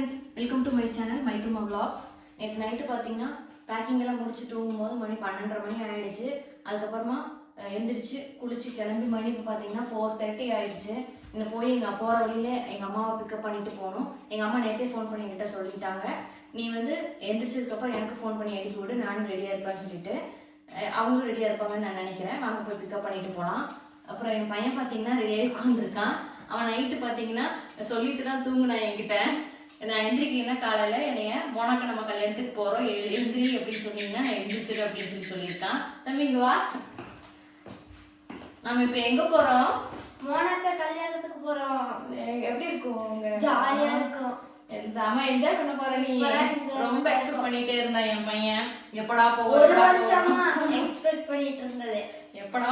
friends, welcome to my channel Maithuma Vlogs. நேத்து night பாத்தீங்கன்னா packing எல்லாம் முடிச்சு தூங்கும்போது மணி 12:30 மணி ஆயிடுச்சு. அதுக்கு அப்புறமா எந்திரிச்சு குளிச்சு கிளம்பி மணி இப்ப பாத்தீங்கன்னா 4:30 ஆயிடுச்சு. இன்னும் போய் எங்க போற வழியில எங்க அம்மாவை பிக்கப் பண்ணிட்டு போகணும். எங்க அம்மா நேத்தே ஃபோன் பண்ணி என்கிட்ட சொல்லிட்டாங்க, நீ வந்து எந்திரிச்சதுக்கு அப்புறம் எனக்கு ஃபோன் பண்ணி எழுப்பி விடு, நானும் ரெடியா இருப்பேன்னு சொல்லிட்டு. அவங்களும் ரெடியா இருப்பாங்கன்னு நான் நினைக்கிறேன். வாங்க போய் பிக்கப் பண்ணிட்டு போகலாம். அப்புறம் என் பையன் பாத்தீங்கன்னா ரெடியாகி உட்காந்துருக்கான். அவன் நைட்டு பாத்தீங்கன்னா சொல்லிட்டு தான் தூங்குனான் என்கிட்ட. நான் எந்திரிக்கலைன்னா காலையில என்னைய மோனாக்க நம்ம கல்யாணத்துக்கு போறோம் எந்திரி அப்படின்னு சொன்னீங்கன்னா நான் எந்திரிச்சிடு அப்படின்னு சொல்லியிருக்கான். தம்பி இங்க வா, நம்ம இப்ப எங்க போறோம்? மோனாக்க கல்யாணத்துக்கு போறோம். எப்படி இருக்கும்? ஜாலியா இருக்கும். செம என்ஜாய் பண்ண போற. நீ ரொம்ப எக்ஸ்பெக்ட் பண்ணிட்டே இருந்தா என் பையன், எப்படா போவோம் ஒரு வருஷமா எக்ஸ்பெக்ட் பண்ணிட்டு இருந்தது. எப்படா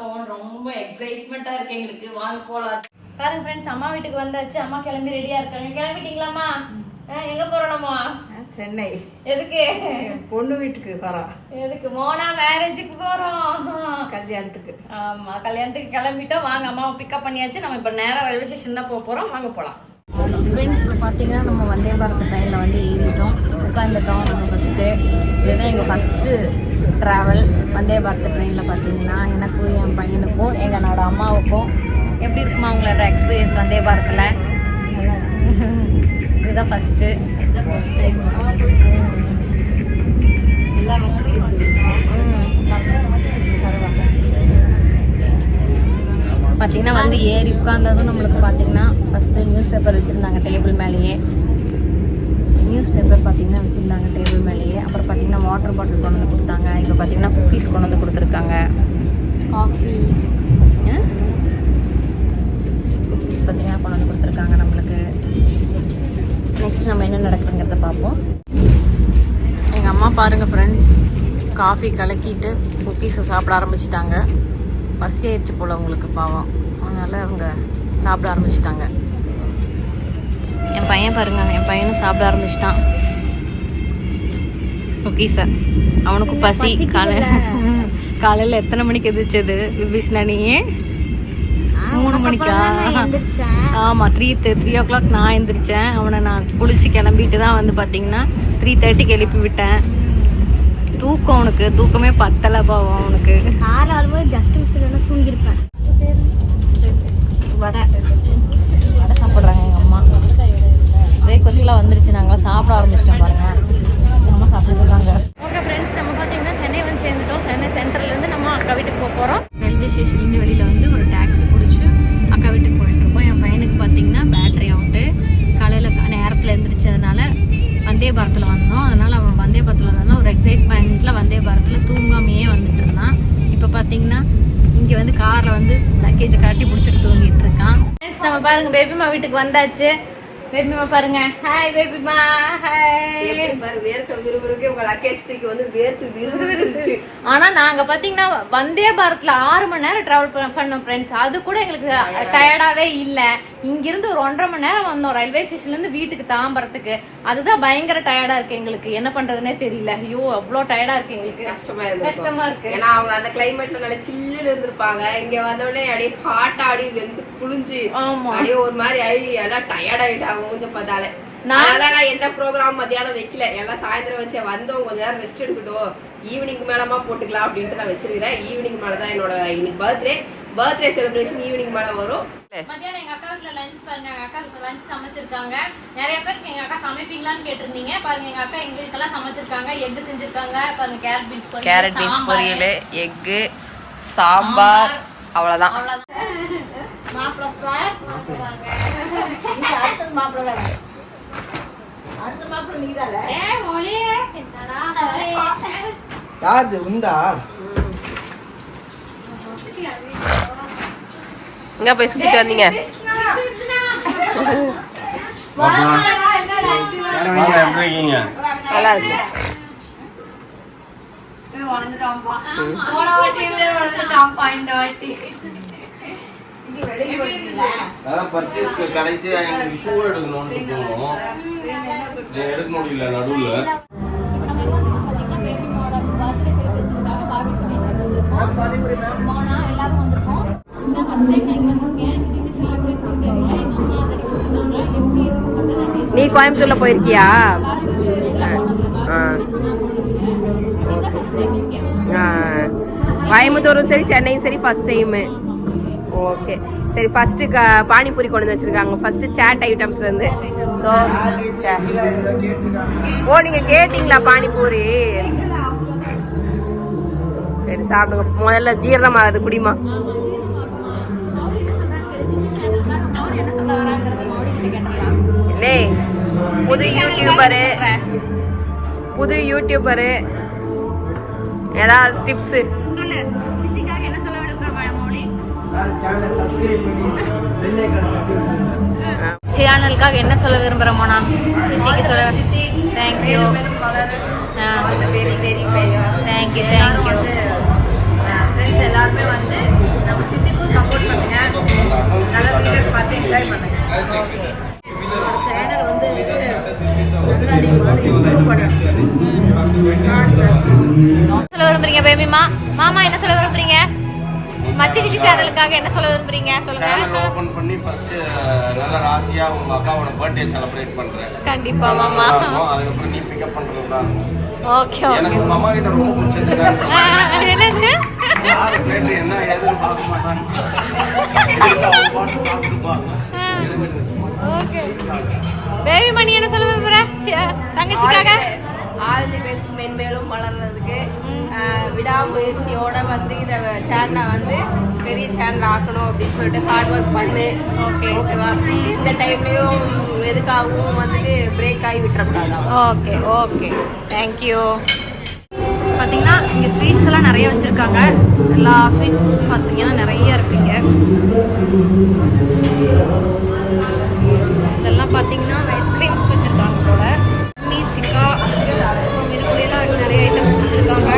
போவோம் ரொம்ப எக்ஸைட்மெண்டா இருக்கு எங்களுக்கு. வாங்க போலாம். பாருங்க ஃப்ரெண்ட்ஸ், அம்மா வீட்டுக்கு வந்தாச்சு. அம்மா கிளம்பி ரெடியா இருக்காங்க. கிளம்பிட்டீங்களாம்மா? எங்க போறோம் நம்ம? சென்னை. எதுக்கு? பொண்ணு வீட்டுக்கு போறோம். எதுக்கு? மோனா மேரேஜுக்கு போறோம். கல்யாணத்துக்கு. ஆமா, கல்யாணத்துக்கு கிளம்பிட்டோம். வாங்க, அம்மாவை பிக்கப் பண்ணியாச்சு. நம்ம இப்ப நேரா ரயில்வே ஸ்டேஷன் தான் போறோம். வாங்க போலாம். ஃப்ரெண்ட்ஸ், இப்போ பார்த்தீங்கன்னா நம்ம வந்தே பாரத் ட்ரெயினில் வந்து ஏறிட்டோம், உட்காந்துட்டோம். நம்ம ஃபஸ்ட்டு இதுதான் எங்கள் ஃபஸ்ட்டு ட்ராவல். வந்தே பாரத் ட்ரெயினில் பார்த்தீங்கன்னா எனக்கும் என் பையனுக்கும் என்னோட அம்மாவுக்கும் எப்படி இருக்குமா உங்களோட எக்ஸ்பீரியன்ஸ் வந்தே பாரத்தில்? இதுதான் ஃபஸ்ட்டு. எல்லா வசதியும் பார்த்தீங்கன்னா வந்து ஏறி உட்கார்ந்ததும் நம்மளுக்கு பார்த்தீங்கன்னா ஃபஸ்ட்டு நியூஸ் பேப்பர் வச்சுருந்தாங்க டேபிள் மேலேயே. நியூஸ் பேப்பர் பார்த்தீங்கன்னா வச்சுருந்தாங்க டேபிள் மேலேயே. அப்புறம் பார்த்தீங்கன்னா வாட்டர் பாட்டில் கொண்டு வந்து கொடுத்தாங்க. இப்போ பார்த்தீங்கன்னா குக்கீஸ் கொண்டு வந்து கொடுத்துருக்காங்க. காஃபி குக்கீஸ் பார்த்தீங்கன்னா கொண்டு வந்து கொடுத்துருக்காங்க நம்மளுக்கு. நெக்ஸ்ட் நம்ம என்ன நடக்குதுங்கிறத பார்ப்போம். எங்கள் அம்மா பாருங்கள் ஃப்ரெண்ட்ஸ், காஃபி கலக்கிட்டு குக்கீஸை சாப்பிட ஆரம்பிச்சிட்டாங்க. பசி ஆயிடுச்சு போல் உங்களுக்கு, பாவம். அதனால் அவங்க சாப்பிட ஆரம்பிச்சிட்டாங்க. என் பையன் பாருங்க, என் பையனும் சாப்பிட ஆரம்பிச்சிட்டான் குக்கீஸை. அவனுக்கு பசி. காலையில் எத்தனை மணிக்கு எதிர்ச்சது விபிஸ்னா? நீ 3 மணிக்கா? ஆமாம், 3 o'clock நான் எந்திரிச்சேன். அவனை நான் குளிச்சு கிளம்பிட்டு தான் வந்து பார்த்தீங்கன்னா 3:30க்கு எழுப்பி விட்டேன். தூக்கம் அவனுக்கு தூக்கமே பத்தலை பாவம் அவனுக்கு. கார் ஆல்மோஸ்ட் ஜஸ்ட் மிஸ்ல தூங்கிருப்பேன். வடை சாப்பிட்றாங்க எங்கள் அம்மா. பிரேக்ஃபாஸ்ட்லாம் வந்துருச்சு, நாங்களாம் சாப்பிட ஆரம்பிச்சிட்டோம் பாருங்க. அம்மா சாப்பிட்டுருக்காங்க. ஓகே ஃப்ரெண்ட்ஸ், நம்ம பார்த்தீங்கன்னா சென்னை வந்து சேர்ந்துட்டோம். சென்னை சென்ட்ரல்லேருந்து நம்ம அக்கா வீட்டுக்கு போகிறோம். ரயில்வே ஸ்டேஷன்லேருந்து வெளியில் வந்து ஒரு டாக்ஸி பிடிச்சி அக்கா வீட்டுக்கு போயிட்டுருக்கோம். என் பையனுக்கு பார்த்தீங்கன்னா பேட்ரி அவுட்டு. காலையில் நேரத்தில் எழுந்திரிச்சதுனால வந்தே பாரத்தில் வந்தோம். அதனால் அவன் வந்தே பாரத்தில் வந்தாலும் ஒரு எக்ஸைட்மெண்ட்டில் வந்தே பாரத்தில் தூங்காமையே வந்துட்டு இருந்தான். இப்போ பார்த்தீங்கன்னா இங்கே வந்து காரில் வந்து லக்கேஜை காட்டி பிடிச்சிட்டு தூங்கிட்டு இருக்கான். நம்ம பாருங்க, பேபிமா வீட்டுக்கு வந்தாச்சு. பேபிமா பாருங்க. ஹாய் பேபிமா. ஹாய். வேர்க்க விறுவிறுக்கே உங்க லக்கேஜ்க்கு வந்து வேர்த்து விறுவிறுச்சு. ஆனா நாங்க பாத்தீங்கன்னா வந்தே பாரத்ல 6 மணி நேரம் டிராவல் பண்ணோம் ஃப்ரெண்ட்ஸ். அது கூட எங்களுக்கு டயர்டாவே இல்ல. இங்கிருந்து ஒரு 1.5 மணி நேரம் வந்தோம் ரயில்வே ஸ்டேஷன்ல இருந்து வீட்டுக்கு தாம்பரத்துக்கு. அதுதான் பயங்கர டயர்டா இருக்கு எங்களுக்கு. என்ன பண்றதுன்னே தெரியல. ஐயோ, அவ்வளவு டயர்டா இருக்கு எங்களுக்கு. கஷ்டமா இருக்கு. ஏன்னா அவங்க அந்த கிளைமேட்ல நல்ல சில்லுன்னு இருந்திருப்பாங்க. இங்க வந்த உடனே அப்படியே ஹாட்டா அப்படியே வெந்து புளிஞ்சு அப்படியே ஒரு மாதிரி எல்லாம் டயர்ட் ஆயிட்டாங்க மூஞ்ச பார்த்தாலே. நான் எந்த ப்ரோக்ராம் மத்தியானம் வைக்கல, எல்லாம் சாயந்தரம் வச்சேன். வந்தோம் கொஞ்ச நேரம் ரெஸ்ட் எடுக்கட்டும், ஈவினிங் மேலமா போட்டுக்கலாம் அப்படின்ட்டு நான் வச்சிருக்கிறேன். ஈவினிங் மேலதான் என்னோட இன்னைக்கு பர்த்டே செலிப்ரேஷன் ஈவினிங் மேல வரும். மத்தியானம் எங்க அக்கா வீட்டுல லஞ்ச் பாருங்க. எங்க அக்கா லஞ்ச் சமைச்சிருக்காங்க. நிறைய பேருக்கு எங்க அக்கா சமைப்பீங்களான்னு கேட்டிருந்தீங்க. பாருங்க, எங்க அக்கா எங்க வீட்டுக்கெல்லாம் சமைச்சிருக்காங்க. எக் செஞ்சிருக்காங்க பாருங்க, கேரட் பீன்ஸ் பொரியல், எக், சாம்பார், அவ்வளவுதான். மாப்பிள்ள சார், அடுத்த மாப்பிள்ள வேற, அடுத்த மாப்பிள்ள நீதானே? யாரு உண்டா? இங்க போய் சுத்திட்டு வந்தீங்க. நல்லா இருக்கு. கடைசியா எனக்கு ஷூ எடுக்கணும்னு தோணும், எடுக்க முடியல நடுவுல. எல்லாரும் வந்திருக்கோம். ஃபர்ஸ்ட் டைம் நான் இங்க வந்திருக்கேன். செலிப்ரேட் பண்ணிருக்கேன். எங்க அம்மா ஆல்ரெடி கொடுத்தாங்க. எப்படி இருக்கும் நீ கோயம்புத்தூர்ல போயிருக்கியா? கோயம்புத்தூரும் சரி சென்னையும் சரி ஃபர்ஸ்ட் டைம். ஓகே சரி, ஃபர்ஸ்ட் பானிபூரி கொண்டு வந்து வச்சிருக்காங்க. ஃபர்ஸ்ட் சாட் ஐட்டம்ஸ்ல இருந்து. ஓ நீங்க கேட்டீங்களா பானிபூரி? சரி சாப்பிடுங்க, முதல்ல ஜீரணமாகுது குடிமா. புது யூடியூபரு ஏதாவது டிப்ஸ் சொல்லு. சித்திக்காக என்ன சொல்ல விரும்புற மௌலி? சேனலுக்காக என்ன சொல்ல விரும்புற மோனா? சித்திக்கு சொல்ல. Thank you thank you thank you. எல்லாருமே வந்து நம்ம சித்திக்கும் சப்போர்ட் பண்ணுங்க, நல்ல வீடியோஸ் பார்த்து என்ஜாய் பண்ணுங்க. சேனல் வந்து சொல்ல விரும்புறீங்க பேபிமா? மாமா என்ன சொல்ல விரும்புறீங்க? மச்சினிக்கு சேனலுக்காக என்ன சொல்ல விரும்புறீங்க சொல்லுங்க. சேனல் ஓபன் பண்ணி ஃபர்ஸ்ட் நல்ல ராசியா உங்க அக்காவோட பர்த்டே செலிப்ரேட் பண்றேன். கண்டிப்பா மாமா. அதுக்கு அப்புறம் நீ பிக்கப் பண்றது தான். Okay okay. எனக்கு உங்க அம்மா கிட்ட ரொம்ப பிடிச்சது என்னது? யாரு கேட்டு என்ன ஏதுன்னு பார்க்க மாட்டாங்க. ஓகே பேபி மணி என்ன சொல்ல விரும்புற தங்கச்சிக்காக? ஆல் தி பெஸ்ட், மென்மேலும் வளர்றதுக்கு விடாமுயற்சியோட வந்து இந்த சேனலை வந்து பெரிய சேனல் ஆக்கணும் அப்படின்னு சொல்லிட்டு ஹார்ட் ஒர்க் பண்ணு. ஓகேவா? இந்த டைம்லயும் எதுக்காகவும் வந்துட்டு பிரேக் ஆகி விட்டுறக்கூடாது. Okay okay thank you. பார்த்தீங்கன்னா இங்கே ஸ்வீட்ஸ் எல்லாம் நிறைய வச்சுருக்காங்க. எல்லா ஸ்வீட்ஸ் பார்த்தீங்கன்னா நிறைய இருக்குங்க. இதெல்லாம் பார்த்தீங்கன்னா ஐஸ்கிரீம்ஸ் வச்சுருக்காங்க போல. மீட் டிக்கா இதுக்குள்ளெல்லாம் நிறைய ஐட்டம்ஸ் வச்சுருக்காங்க.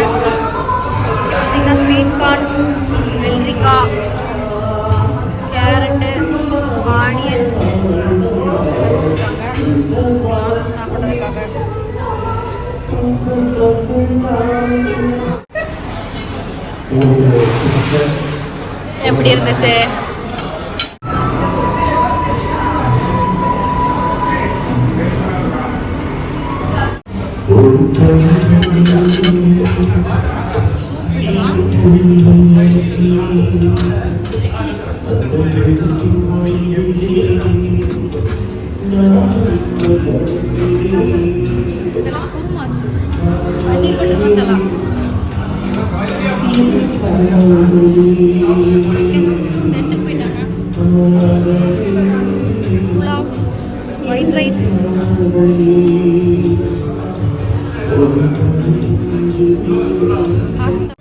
பார்த்தீங்கன்னா ஸ்வீட் கார்ன், வெள்ளரிக்காய், கேரட்டு, ஆனியன் இதெல்லாம் வச்சுருக்காங்க சாப்பிட்றதுக்காக. எப்படி இருந்துச்சு? இதெல்லாம் குருமாஸ், பன்னீர் பட்டர் மசாலா, எடுத்துட்டு போயிட்டாங்க. Pulao, white rice, pasta,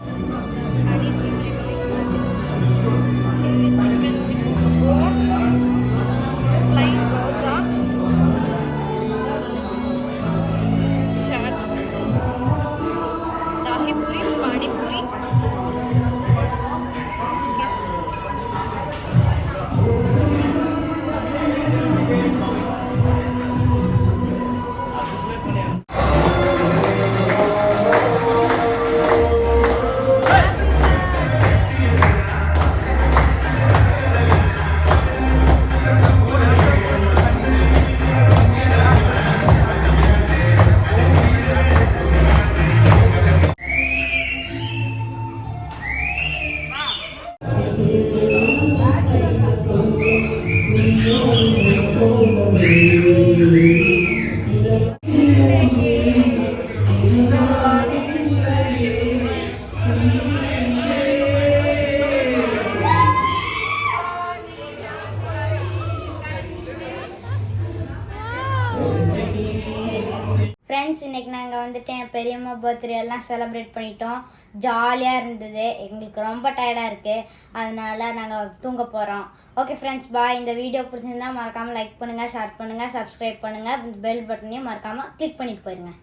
friends, இன்றைக்கி நாங்கள் வந்துட்டு என் பெரியம்மா பர்த்டே எல்லாம் செலிப்ரேட் பண்ணிட்டோம். ஜாலியாக இருந்தது. எங்களுக்கு ரொம்ப டயர்டாக இருக்குது, அதனால நாங்கள் தூங்க போகிறோம். ஓகே ஃப்ரெண்ட்ஸ், பாய். இந்த வீடியோ பிடிச்சிருந்தா மறக்காமல் லைக் பண்ணுங்கள், ஷேர் பண்ணுங்கள், சப்ஸ்கிரைப் பண்ணுங்கள். பெல் பட்டனையும் மறக்காமல் கிளிக் பண்ணிட்டு போயிருங்க.